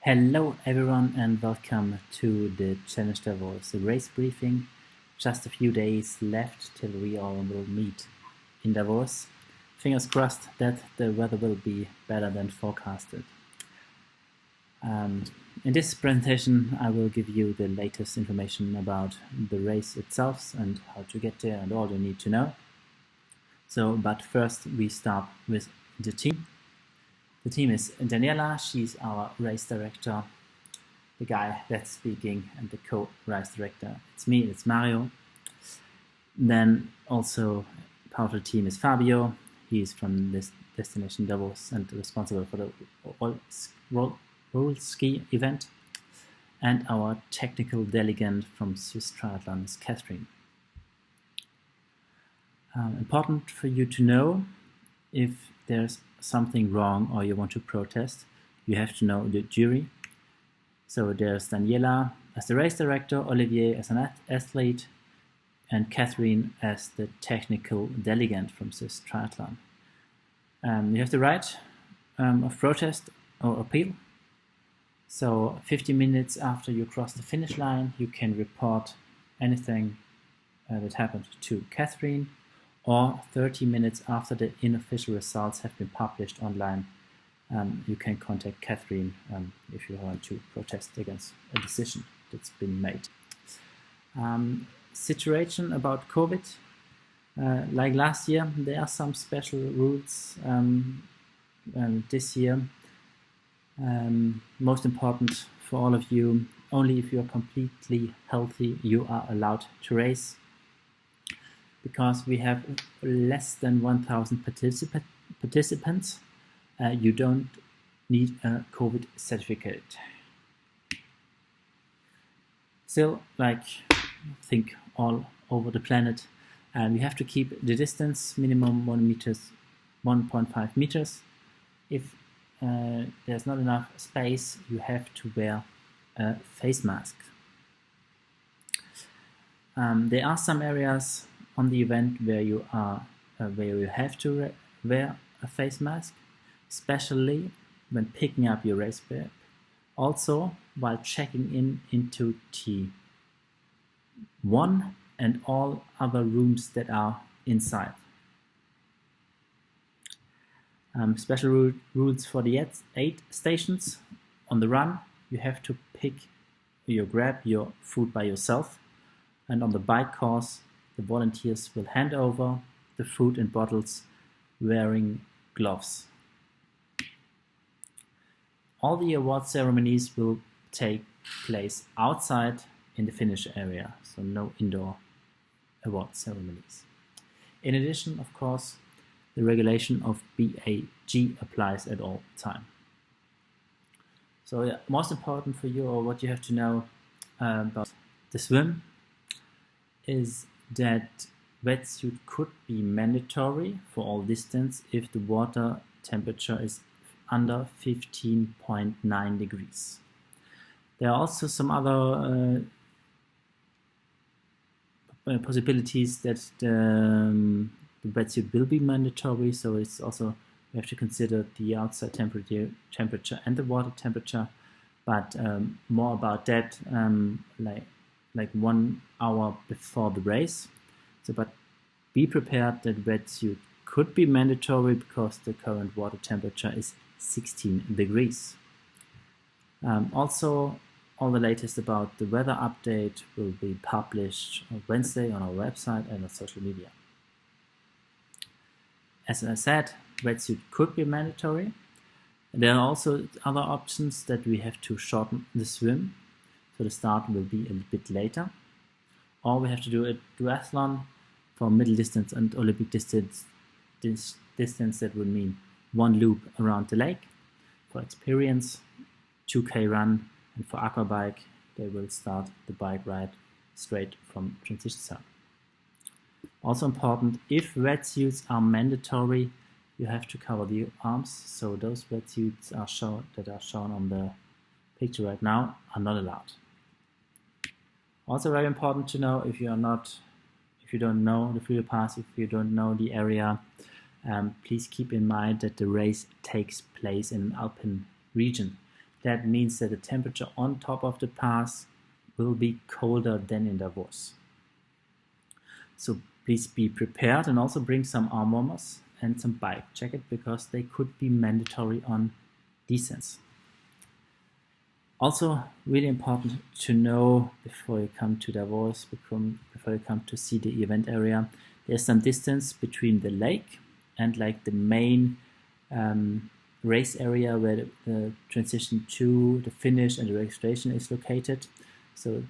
Hello everyone and welcome to the Challenge Davos, the race briefing. Just a few days left till we all will meet in Davos. Fingers crossed that the weather will be better than forecasted. In this presentation I will give you the latest information about the race itself and how to get there and all you need to know. But first we start with the team. The team is Daniela, she's our race director, the guy that's speaking, and the co-race director. It's me, it's Mario. Then also part of the team is Fabio. He's from this destination Davos and responsible for the roll ski event. And our technical delegate from Swiss Triathlon is Catherine. Important for you to know, if there's something wrong or you want to protest, you have to know the jury. So there's Daniela as the race director, Olivier as an athlete, and Catherine as the technical delegate from Swiss Triathlon. You have the right of protest or appeal. So 50 minutes after you cross the finish line, you can report anything that happened to Catherine, or 30 minutes after the unofficial results have been published online, you can contact Catherine if you want to protest against a decision that's been made. Situation about COVID. Like last year, there are some special rules this year. Most important for all of you, only if you are completely healthy, you are allowed to race. Because we have less than 1,000 participants, you don't need a COVID certificate. Still, like think all over the planet, we have to keep the distance minimum 1.5 meters. If there's not enough space, you have to wear a face mask. There are some areas on the event where you have to wear a face mask, especially when picking up your race bag, also while checking into T1 and all other rooms that are inside. Special rules for the 8 stations. On the run, you have to grab your food by yourself, and on the bike course, the volunteers will hand over the food in bottles wearing gloves. All the award ceremonies will take place outside in the finish area, so no indoor award ceremonies. In addition, of course, the regulation of BAG applies at all time. So most important for you, or what you have to know about the swim, is that wetsuit could be mandatory for all distance if the water temperature is under 15.9 degrees. There are also some other possibilities that the wetsuit will be mandatory, so it's also, we have to consider the outside temperature and the water temperature, but more about that like 1 hour before the race. But be prepared that wetsuit could be mandatory because the current water temperature is 16 degrees. Also, all the latest about the weather update will be published on Wednesday on our website and on social media. As I said, wetsuit could be mandatory. There are also other options that we have to shorten the swim, so the start will be a bit later. Or we have to do a duathlon for middle distance and Olympic distance. That would mean 1 loop around the lake for experience, 2K run, and for aquabike, they will start the bike ride straight from transition zone. Also important, if wetsuits are mandatory, you have to cover the arms. So those wetsuits that are shown on the picture right now are not allowed. Also very important to know, if you don't know the Freeway Pass, if you don't know the area, please keep in mind that the race takes place in an alpine region. That means that the temperature on top of the pass will be colder than in Davos. So please be prepared and also bring some arm warmers and some bike jacket because they could be mandatory on descents. Also, really important to know before you come to Davos, before you come to see the event area, there's some distance between the lake and like the main race area where the transition to the finish and the registration is located. So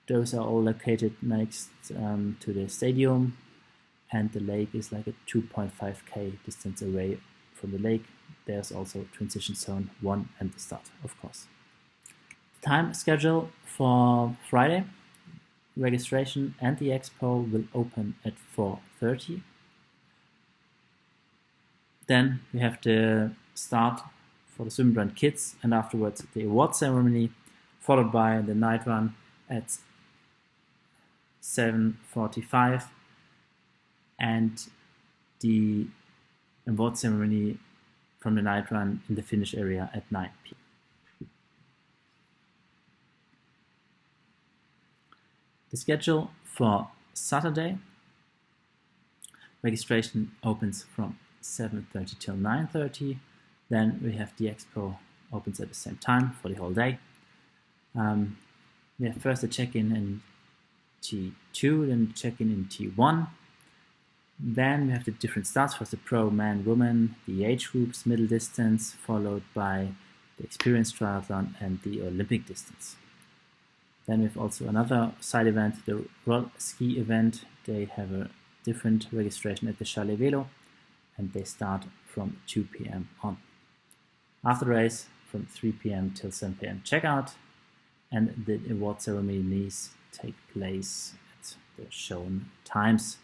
those are all located next to the stadium, and the lake is like a 2.5k distance away from the lake. There's also transition zone 1 and the start, of course. Time schedule for Friday. Registration and the expo will open at 4:30. Then we have the start for the swim run kids, and afterwards the award ceremony, followed by the night run at 7:45 and the award ceremony from the night run in the finish area at 9 p.m. The schedule for Saturday, registration opens from 7:30 till 9:30. Then we have the expo opens at the same time for the whole day. We have first a check-in in T2, then check-in in T1. Then we have the different starts, first the pro, man, woman, the age groups, middle distance, followed by the experience triathlon and the Olympic distance. Then we have also another side event, the roll ski event. They have a different registration at the Chalet Velo, and they start from 2 p.m. on. After the race, from 3 p.m. till 7 p.m. checkout, and the award ceremonies take place at the shown times.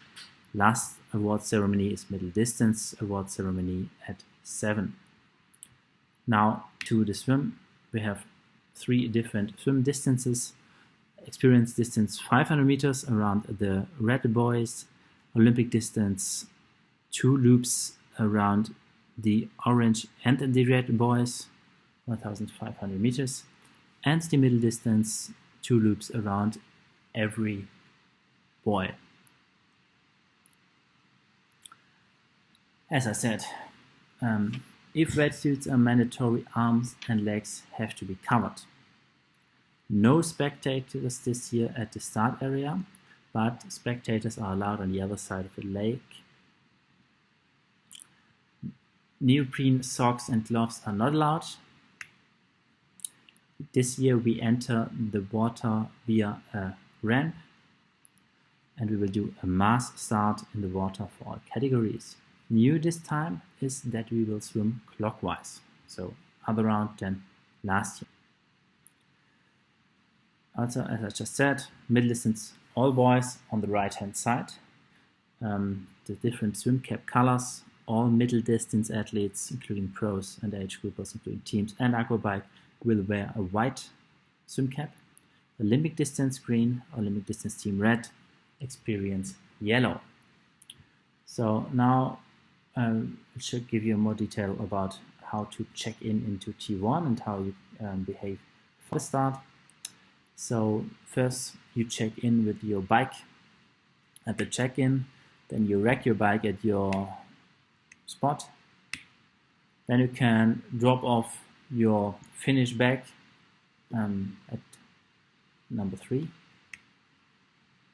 Last award ceremony is middle distance award ceremony at 7. Now to the swim, we have 3 different swim distances. Experience distance 500 meters around the red boys, Olympic distance 2 loops around the orange and the red boys, 1,500 meters, and the middle distance 2 loops around every boy. As I said, if wetsuits are mandatory, arms and legs have to be covered. No spectators this year at the start area, but spectators are allowed on the other side of the lake. Neoprene socks and gloves are not allowed. This year we enter the water via a ramp, and we will do a mass start in the water for all categories. New this time is that we will swim clockwise, so other round than last year. Also, as I just said, middle distance all boys on the right hand side. The different swim cap colors, all middle distance athletes, including pros and age groupers, including teams and aquabike, will wear a white swim cap. Olympic distance green, Olympic distance team red, experience yellow. So now I should give you more detail about how to check in into T1 and how you behave for the start. So first you check in with your bike at the check-in, then you rack your bike at your spot. Then you can drop off your finish bag at number 3.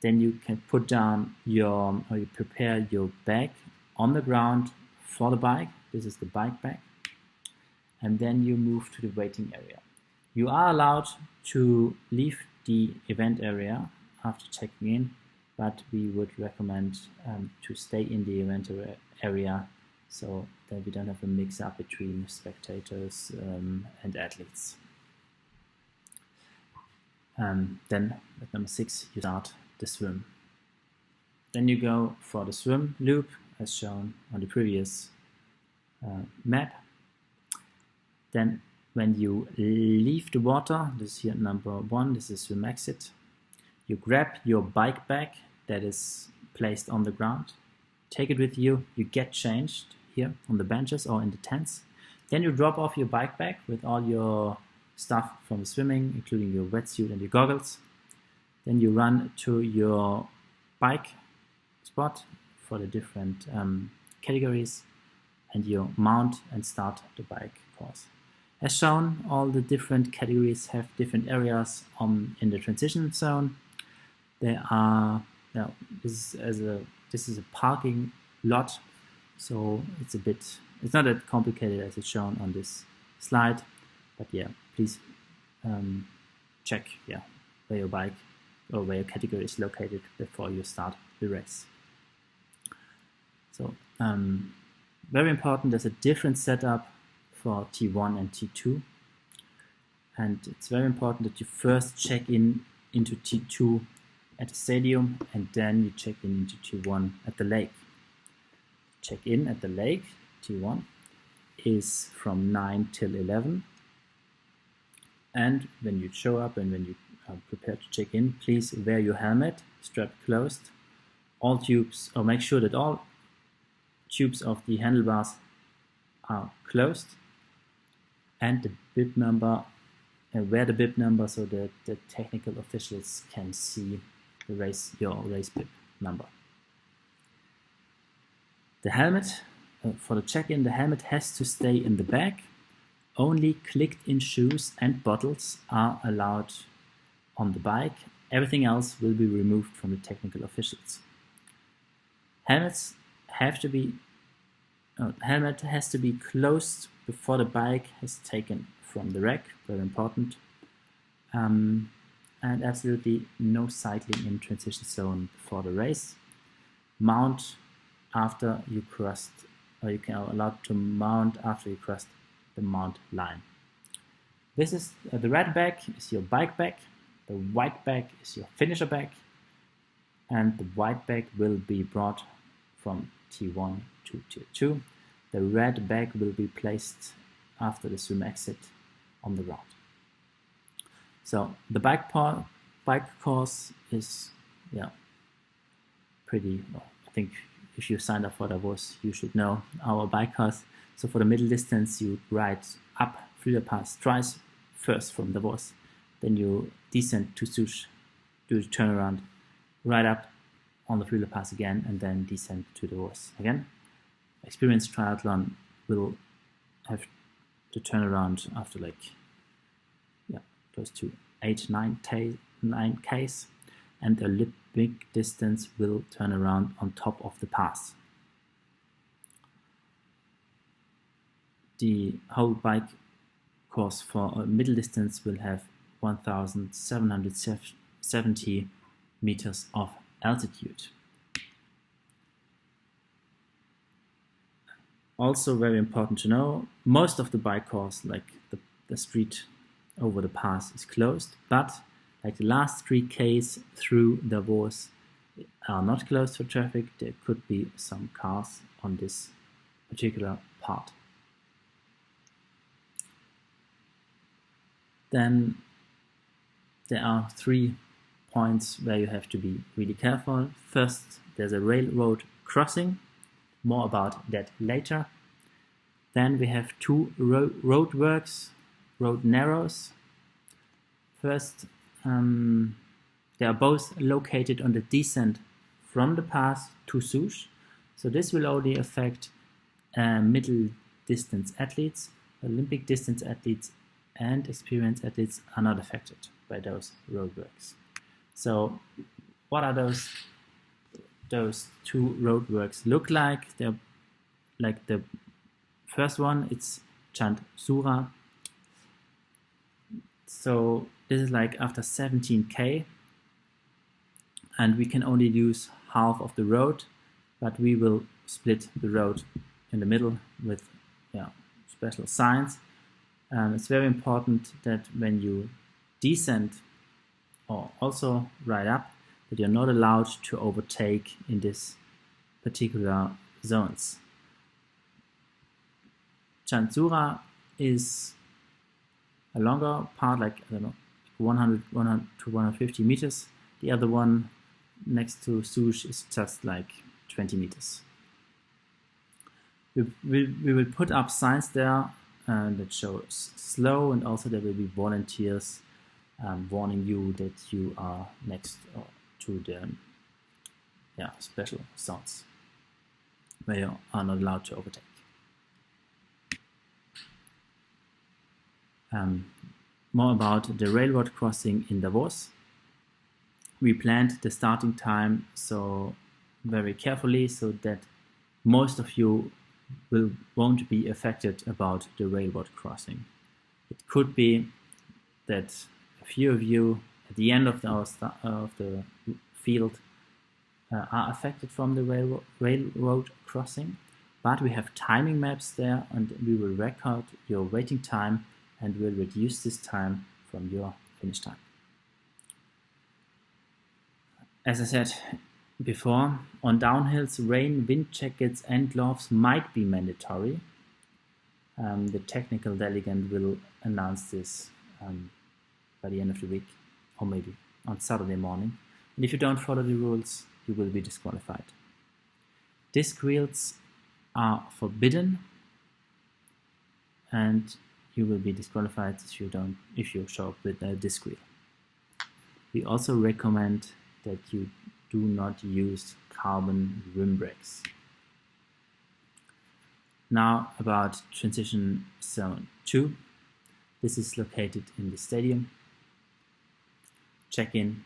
Then you can put down you prepare your bag on the ground for the bike. This is the bike bag. And then you move to the waiting area. You are allowed to leave the event area after checking in, but we would recommend to stay in the event area so that we don't have a mix-up between spectators and athletes. Then at number 6, you start the swim. Then you go for the swim loop as shown on the previous map. Then when you leave the water, this is here number 1, this is swim exit, you grab your bike bag that is placed on the ground, take it with you, you get changed here on the benches or in the tents. Then you drop off your bike bag with all your stuff from the swimming, including your wetsuit and your goggles. Then you run to your bike spot for the different categories, and you mount and start the bike course. As shown, all the different categories have different areas in the transition zone. There are, this is a parking lot, so it's not that complicated as it's shown on this slide, but yeah, please check where your bike or where your category is located before you start the race. So very important, there's a different setup for T1 and T2, and it's very important that you first check into T2 at the stadium, and then you check in into T1 at the lake. Check in at the lake, T1, is from 9 till 11, and when you show up and when you are prepared to check in, please wear your helmet, strap closed, all tubes, or make sure that all tubes of the handlebars are closed, and the bib number, wear the bib number so that the technical officials can see your race bib number. The helmet, for the check-in, the helmet has to stay in the bag. Only clicked-in shoes and bottles are allowed on the bike. Everything else will be removed from the technical officials. Helmet has to be closed before the bike is taken from the rack, very important. And absolutely no cycling in transition zone before the race. Mount after you crossed, or you can allowed to mount after you crossed the mount line. This is the red bag is your bike bag, the white bag is your finisher bag, and the white bag will be brought from T1 to T2. The red bag will be placed after the swim exit on the route. So the bike course is pretty, I think if you signed up for Davos, you should know our bike course. So for the middle distance, you ride up through the pass twice, first from Davos, then you descend to Souche, do the turnaround, ride up on the Flügler Pass again, and then descend to Davos again. Experienced triathlon will have to turn around after close to 8-9 Ks, and the Olympic distance will turn around on top of the pass. The whole bike course for middle distance will have 1,770 meters of altitude. Also very important to know, most of the bike course, like the street over the pass, is closed, but like the last 3 Ks through Davos are not closed for traffic. There could be some cars on this particular part. Then there are 3 points where you have to be really careful. First, there's a railroad crossing. More about that later. Then we have 2 roadworks, road narrows. First, they are both located on the descent from the pass to Souche. So this will only affect middle distance athletes. Olympic distance athletes and experienced athletes are not affected by those roadworks. So what are those 2 roadworks look like? They're like the first one, it's Chand Sura. So this is like after 17K, and we can only use half of the road, but we will split the road in the middle with special signs. It's very important that when you descend or also ride up, that you're not allowed to overtake in this particular zones. Chansura is a longer part, like 100 to 150 meters. The other one next to Souche is just like 20 meters. We will put up signs there that shows slow, and also there will be volunteers warning you that you are next to the special zones where you are not allowed to overtake. More about the railroad crossing in Davos. We planned the starting time so very carefully so that most of you won't be affected about the railroad crossing. It could be that a few of you at the end of the field are affected from the railroad crossing, but we have timing maps there, and we will record your waiting time and will reduce this time from your finish time. As I said before, on downhills, rain, wind jackets and gloves might be mandatory. The technical delegate will announce this by the end of the week, or maybe on Saturday morning. And if you don't follow the rules, you will be disqualified. Disc wheels are forbidden, and you will be disqualified if you show up with a disc wheel. We also recommend that you do not use carbon rim brakes. Now about transition zone 2. This is located in the stadium. Check in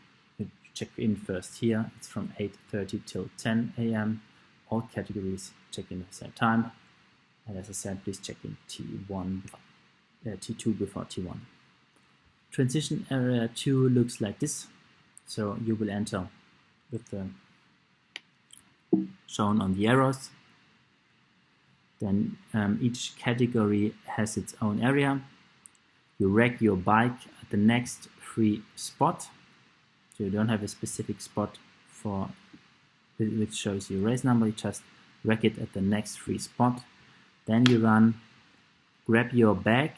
first here. It's from 8:30 till 10 a.m. All categories check in at the same time. And as I said, please check in T2 before T1. Transition area 2 looks like this. So you will enter with the shown on the arrows. Then each category has its own area. You rack your bike at the next free spot. So you don't have a specific spot which shows your race number. You just rack it at the next free spot. Then you grab your bag,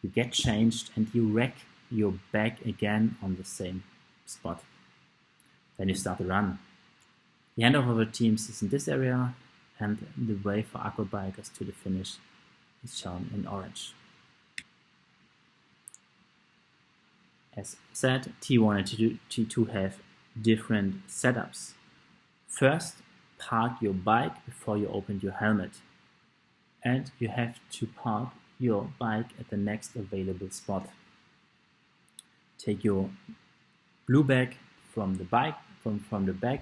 you get changed, and you rack your bag again on the same spot. Then you start the run. The handover of teams is in this area, and the way for aqua bikers to the finish is shown in orange. As said, T1 and T2 have different setups. First, park your bike before you open your helmet. And you have to park your bike at the next available spot. Take your blue bag from the bag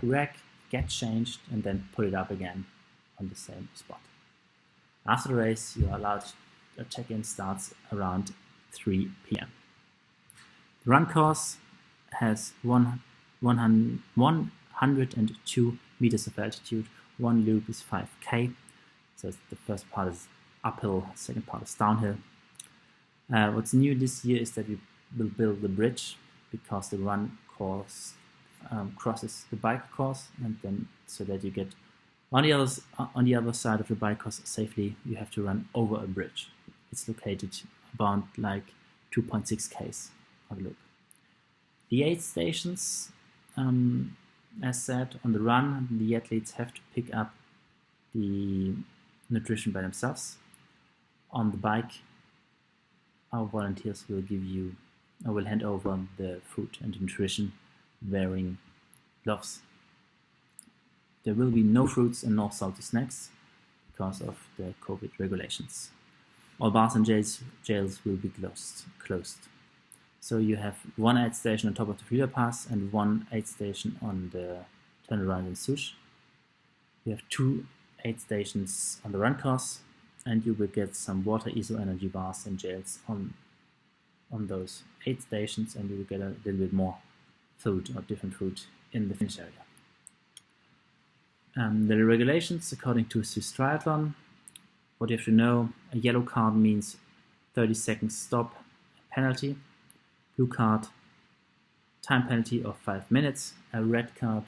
rack, get changed, and then put it up again on the same spot. After the race, you are allowed. Your check-in starts around 3 p.m. The run course has 102 meters of altitude. One loop is 5k. So the first part is uphill, second part is downhill. What's new this year is that we will build the bridge because the run course crosses the bike course, and then so that you get on the other side of the bike course safely, you have to run over a bridge. It's located about like 2.6 k's. Have a look. The 8 stations, as said, on the run, the athletes have to pick up the nutrition by themselves. On the bike, our volunteers will hand over the food and nutrition wearing gloves. There will be no fruits and no salty snacks because of the COVID regulations. All bars and jails will be closed. So you have one aid station on top of the freeway pass and one aid station on the turnaround in Sush. You have 2 aid stations on the run course, and you will get some water, ISO energy bars and gels on those 8 stations, and you will get a little bit more food or different food in the finish area. The regulations according to Swiss Triathlon, what you have to know: a yellow card means 30 seconds stop penalty, blue card time penalty of 5 minutes, a red card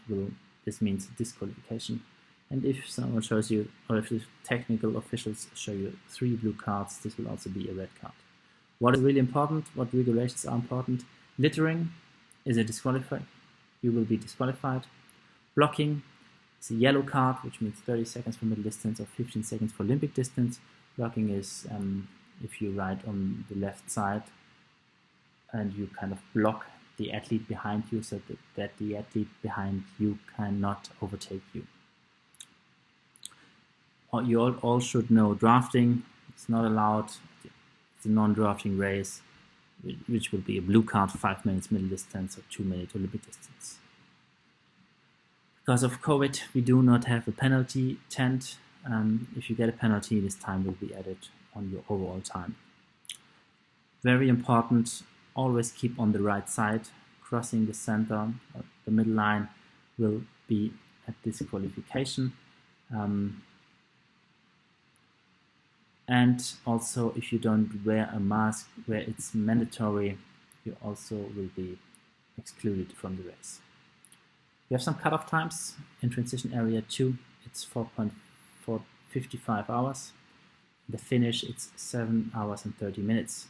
this means disqualification. And if someone shows you, or if the technical officials show you 3 blue cards, this will also be a red card. What is really important, what regulations are important: littering is a disqualified, you will be disqualified. Blocking is a yellow card, which means 30 seconds for middle distance or 15 seconds for Olympic distance. Blocking is if you ride on the left side and you kind of block the athlete behind you so that the athlete behind you cannot overtake you. You all should know drafting. It's not allowed. It's a non-drafting race, which will be a blue card, 5 minutes middle distance or 2 minute Olympic distance. Because of COVID, we do not have a penalty tent. If you get a penalty, this time will be added on your overall time. Very important, always keep on the right side. Crossing the center, the middle line will be a disqualification. And also, if you don't wear a mask where it's mandatory, you also will be excluded from the race. We have some cutoff times. In transition area 2, it's 4.55 hours. The finish, it's 7 hours and 30 minutes.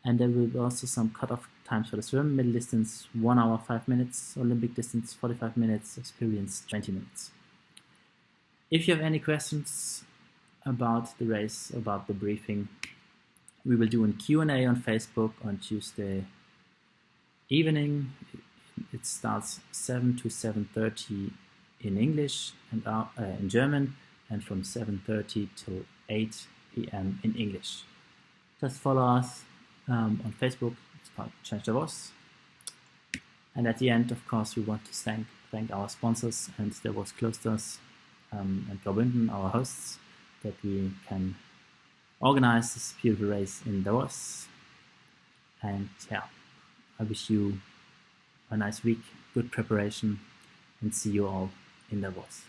And there will be also some cutoff times for the swim. Middle distance, 1 hour, 5 minutes. Olympic distance, 45 minutes. Experience, 20 minutes. If you have any questions about the race, about the briefing, we will do a Q&A on Facebook on Tuesday evening. It starts 7 to 7:30 in English and in German, and from 7:30 till 8 p.m. in English. Just follow us on Facebook. It's called Change Davos. And at the end, of course, we want to thank our sponsors and Davos Klosters and Graubünden, our hosts, that we can organize this beautiful race in Davos. And yeah, I wish you a nice week, good preparation, and see you all in Davos.